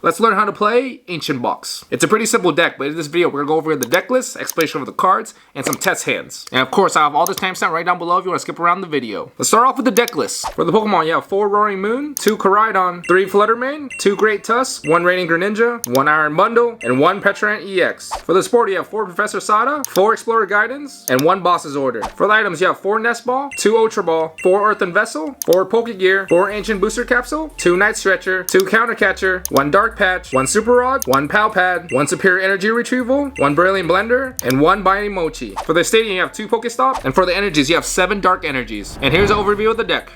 Let's learn how to play Ancient Box. It's a pretty simple deck, but in this video we're gonna go over the deck list, explanation of the cards, and some test hands. And of course I have all this timestamp right down below if you want to skip around the video. Let's start off with the deck list. For the Pokemon, you have 4 Roaring Moon, 2 Koraidon, 3 Fluttermane, 2 Great Tusk, 1 Raining Greninja, 1 Iron Bundle, and 1 Petrant EX. For the sport, you have 4 Professor Sada, 4 Explorer Guidance, and 1 Boss's Order. For the items, you have 4 Nest Ball, 2 Ultra Ball, 4 Earthen Vessel, 4 Pokegear, 4 Ancient Booster Capsule, 2 Night Stretcher, 2 Counter Catcher, 1 Dark Patch, 1 Super Rod, 1 Pal Pad, 1 Superior Energy Retrieval, 1 Brilliant Blender, and 1 Binding Mochi. For the Stadium, you have 2 Pokestop, and for the energies, you have 7 Dark Energies. And here's an overview of the deck.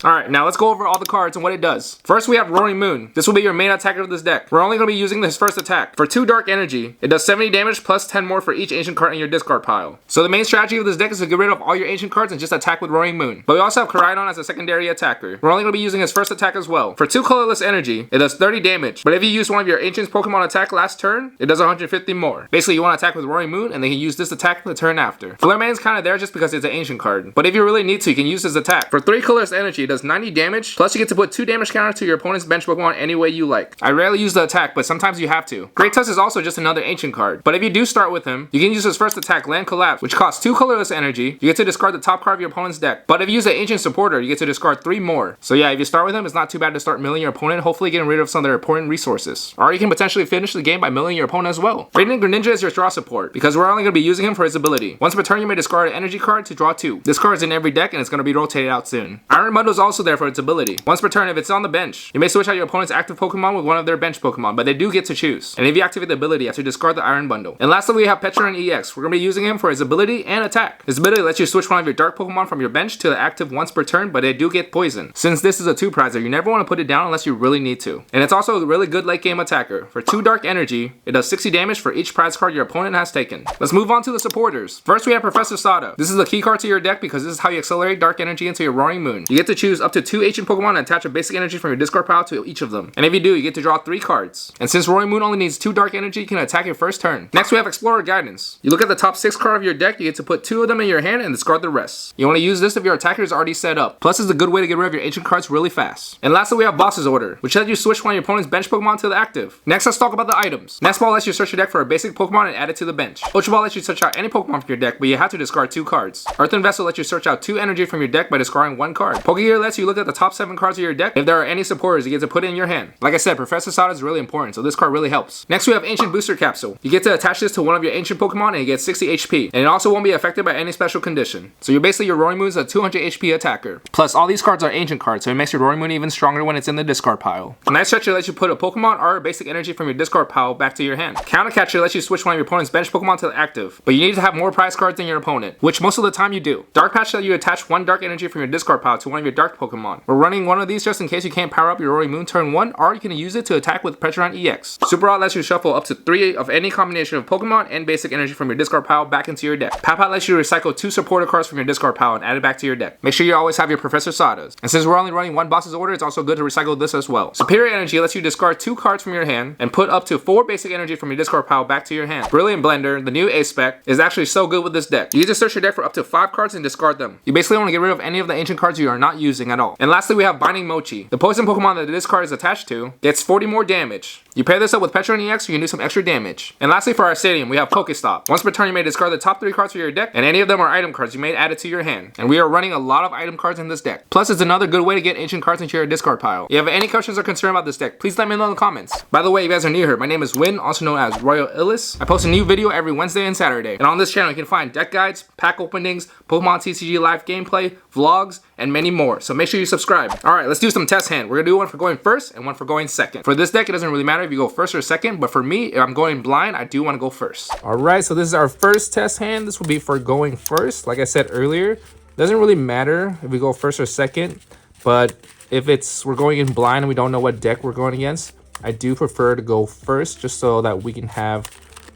Alright, now let's go over all the cards and what it does. First, we have Roaring Moon. This will be your main attacker of this deck. We're only going to be using his first attack. For 2 Dark Energy, it does 70 damage plus 10 more for each ancient card in your discard pile. So the main strategy of this deck is to get rid of all your ancient cards and just attack with Roaring Moon. But we also have Koraidon as a secondary attacker. We're only going to be using his first attack as well. For 2 Colorless Energy, it does 30 damage. But if you use one of your ancient's Pokemon attack last turn, it does 150 more. Basically, you want to attack with Roaring Moon and then you use this attack the turn after. Fluttermane's kind of there just because it's an ancient card. But if you really need to, you can use this attack. For 3 Colorless Energy, it does 90 damage. Plus you get to put 2 damage counter to your opponent's bench Pokemon any way you like. I rarely use the attack, but sometimes you have to. Great Tusk is also just another ancient card. But if you do start with him, you can use his first attack, Land Collapse, which costs 2 colorless energy. You get to discard the top card of your opponent's deck. But if you use an ancient supporter, you get to discard 3 more. So yeah, if you start with him, it's not too bad to start milling your opponent, hopefully getting rid of some of their important resources. Or you can potentially finish the game by milling your opponent as well. Raining Greninja is your draw support, because we're only going to be using him for his ability. Once per turn, you may discard an energy card to draw 2. This card is in every deck and it's going to be rotated out soon. Iron Bundle is also there for its ability. Once per turn, if it's on the bench, you may switch out your opponent's active Pokemon with one of their bench Pokemon, but they do get to choose. And if you activate the ability, you have to discard the Iron Bundle. And lastly, we have Petrant EX. We're going to be using him for his ability and attack. His ability lets you switch one of your dark Pokemon from your bench to the active once per turn, but they do get poison. Since this is a 2-prizer, you never want to put it down unless you really need to. And it's also a really good late game attacker. For 2 Dark Energy, it does 60 damage for each prize card your opponent has taken. Let's move on to the supporters. First, we have Professor Sada. This is the key card to your deck because this is how you accelerate Dark Energy into your Roaring Moon. You get to choose up to 2 ancient Pokemon and attach a basic energy from your discard pile to each of them. And if you do, you get to draw 3 cards. And since Roaring Moon only needs 2 Dark Energy, you can attack your first turn. Next, we have Explorer Guidance. You look at the top 6 cards of your deck, you get to put 2 of them in your hand and discard the rest. You want to use this if your attacker is already set up. Plus, it's a good way to get rid of your ancient cards really fast. And lastly, we have Boss's Order, which lets you switch one of your opponent's bench Pokemon to the active. Next, let's talk about the items. Nest Ball lets you search your deck for a basic Pokemon and add it to the bench. Ultra Ball lets you search out any Pokemon from your deck, but you have to discard 2 cards. Earthen Vessel lets you search out 2 energy from your deck by discarding 1 card. Pokegear lets you look at the top 7 cards of your deck. If there are any supporters, you get to put it in your hand. Like I said, Professor Sada is really important, so this card really helps. Next, we have Ancient Booster Capsule. You get to attach this to one of your ancient Pokemon and you get 60 HP. And it also won't be affected by any special condition. So you're basically, your Roaring Moon is a 200 HP attacker. Plus, all these cards are ancient cards, so it makes your Roaring Moon even stronger when it's in the discard pile. Night Stretcher lets you put a Pokemon or a basic energy from your discard pile back to your hand. Counter Catcher lets you switch one of your opponent's bench Pokemon to the active, but you need to have more prize cards than your opponent, which most of the time you do. Dark Patch lets you attach 1 dark energy from your discard pile to one of your dark Pokemon. We're running one of these just in case you can't power up your Roaring Moon turn 1, or you can use it to attack with Petrant EX. Super Rod lets you shuffle up to 3 of any combination of Pokemon and basic energy from your discard pile back into your deck. Pal Pal lets you recycle 2 supporter cards from your discard pile and add it back to your deck. Make sure you always have your Professor Sadas. And since we're only running 1 Boss's Order, it's also good to recycle this as well. Superior Energy lets you discard 2 cards from your hand and put up to 4 basic energy from your discard pile back to your hand. Brilliant Blender, the new A-Spec, is actually so good with this deck. You get to search your deck for up to 5 cards and discard them. You basically want to get rid of any of the ancient cards you are not using at all. And lastly, we have Binding Mochi. The poison Pokemon that this card is attached to gets 40 more damage. You pair this up with Petrant EX, you can do some extra damage. And lastly, for our Stadium, we have Pokestop. Once per turn, you may discard the top 3 cards for your deck, and any of them are item cards. You may add it to your hand. And we are running a lot of item cards in this deck. Plus, it's another good way to get ancient cards into your discard pile. If you have any questions or concern about this deck, please let me know in the comments. By the way, if you guys are new here, my name is Win, also known as Royal Illis. I post a new video every Wednesday and Saturday. And on this channel, you can find deck guides, pack openings, Pokemon TCG live gameplay, vlogs, and many more. So make sure you subscribe. Alright, let's do some test hand. We're gonna do one for going first and one for going second. For this deck, it doesn't really matter if you go first or second, but for me, if I'm going blind, I do want to go first. Alright, so this is our first test hand. This will be for going first. Like I said earlier, doesn't really matter if we go first or second, but if we're going in blind and we don't know what deck we're going against, I do prefer to go first just so that we can have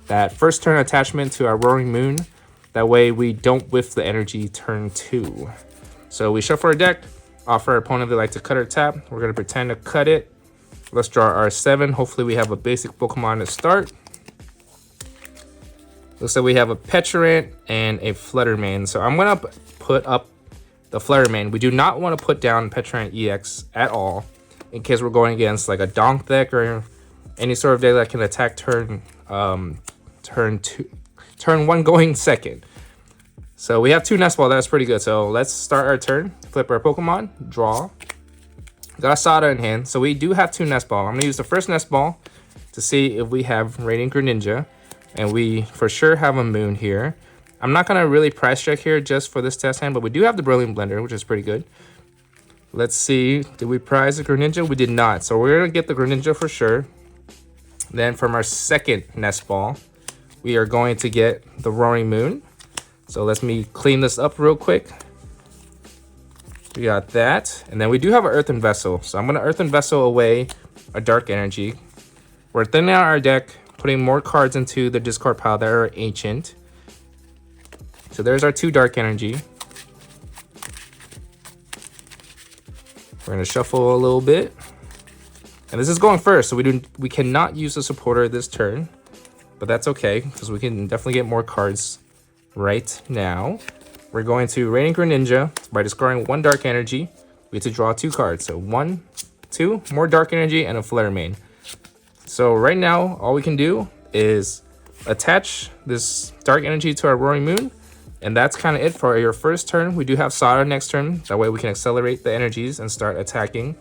that first turn attachment to our Roaring Moon. That way we don't whiff the energy turn 2. So we shuffle our deck, offer our opponent they like to cut or tap. We're going to pretend to cut it. Let's draw our 7. Hopefully we have a basic Pokemon to start. Looks like we have a Petrant and a Fluttermane. So I'm going to put up the Fluttermane. We do not want to put down Petrant EX at all in case we're going against like a Donk deck or any sort of deck that can attack turn 1 going second. So we have 2 Nest Ball. That's pretty good. So let's start our turn. Flip our Pokemon. Draw. Got a Sada in hand. So we do have 2 Nest Ball. I'm going to use the first Nest Ball to see if we have Radiant Greninja. And we for sure have a Moon here. I'm not going to really price check here just for this test hand, but we do have the Brilliant Blender, which is pretty good. Let's see. Did we prize the Greninja? We did not. So we're going to get the Greninja for sure. Then from our second Nest Ball, we are going to get the Roaring Moon. So let me clean this up real quick. We got that. And then we do have an Earthen Vessel. So I'm going to Earthen Vessel away a Dark Energy. We're thinning out our deck, putting more cards into the discard pile that are ancient. So there's our 2 Dark Energy. We're going to shuffle a little bit. And this is going first, so we cannot use the supporter this turn. But that's okay, because we can definitely get more cards right now. We're going to Radiant Greninja by discarding 1 Dark Energy. We have to draw 2 cards. So 1, 2, more Dark Energy, and a Flare Mane. So right now, all we can do is attach this Dark Energy to our Roaring Moon. And that's kind of it for your first turn. We do have Sada next turn. That way we can accelerate the energies and start attacking.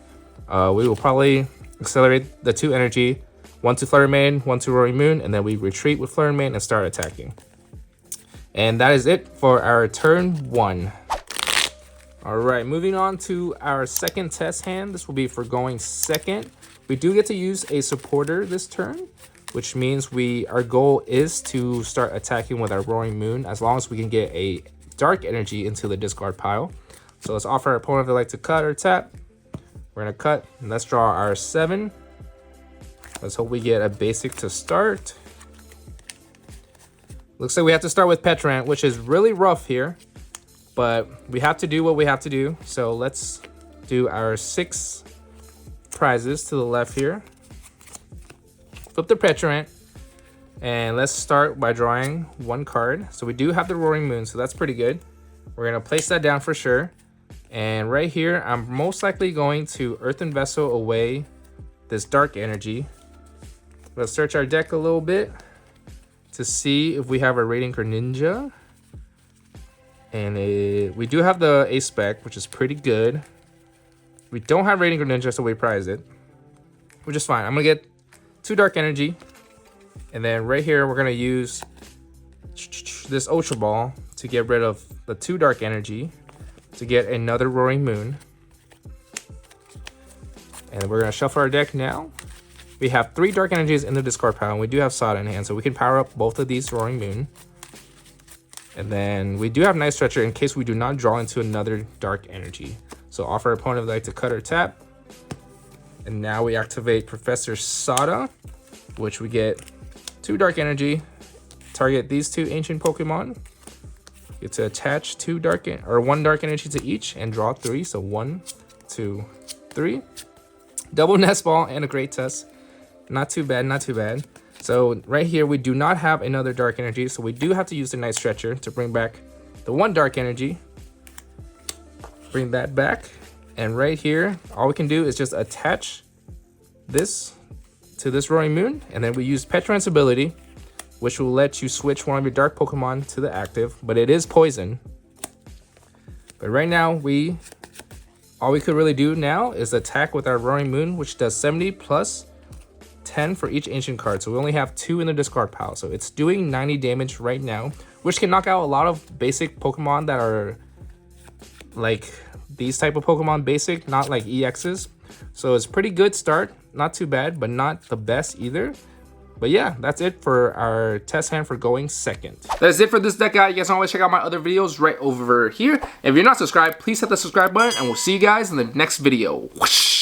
We will probably accelerate the 2 energy. 1 to Flare Mane, 1 to Roaring Moon, and then we retreat with Flare Mane and start attacking. And that is it for our turn 1. All right, moving on to our second test hand. This will be for going second. We do get to use a supporter this turn, which means our goal is to start attacking with our Roaring Moon as long as we can get a Dark Energy into the discard pile. So let's offer our opponent if they like to cut or tap. We're gonna cut, and let's draw our 7. Let's hope we get a basic to start. Looks like we have to start with Petrant, which is really rough here, but we have to do what we have to do. So let's do our 6 prizes to the left here. Flip the Petrant, and let's start by drawing 1 card. So we do have the Roaring Moon, so that's pretty good. We're gonna place that down for sure. And right here, I'm most likely going to Earthen Vessel away this Dark Energy. Let's search our deck a little bit to see if we have a Radiant Greninja. And we do have the A-Spec, which is pretty good. We don't have Radiant Greninja, so we prize it, which is fine. I'm going to get 2 Dark Energy. And then right here, we're going to use this Ultra Ball to get rid of the 2 Dark Energy to get another Roaring Moon. And we're going to shuffle our deck now. We have 3 Dark Energies in the discard pile, and we do have Sada in hand, so we can power up both of these Roaring Moon. And then we do have Night Stretcher in case we do not draw into another Dark Energy. So offer our opponent if they like to cut or tap. And now we activate Professor Sada, which we get 2 Dark Energy. Target these 2 ancient Pokemon. Get to attach 1 Dark Energy to each and draw 3. So 1, 2, 3. Double Nest Ball and a Great Test. Not too bad, not too bad. So right here, we do not have another Dark Energy, so we do have to use the Night Stretcher to bring back the 1 Dark Energy. Bring that back. And right here, all we can do is just attach this to this Roaring Moon, and then we use Petrant's ability, which will let you switch one of your Dark Pokemon to the active, but it is poison. But right now, all we could really do now is attack with our Roaring Moon, which does 70 plus 10 for each ancient card. So we only have 2 in the discard pile. So it's doing 90 damage right now, which can knock out a lot of basic Pokemon that are like these type of Pokemon basic, not like EXs. So it's pretty good start. Not too bad, but not the best either. But yeah, that's it for our test hand for going second. That's it for this deck, guys. You guys can always check out my other videos right over here. If you're not subscribed, please hit the subscribe button, and we'll see you guys in the next video. Whoosh!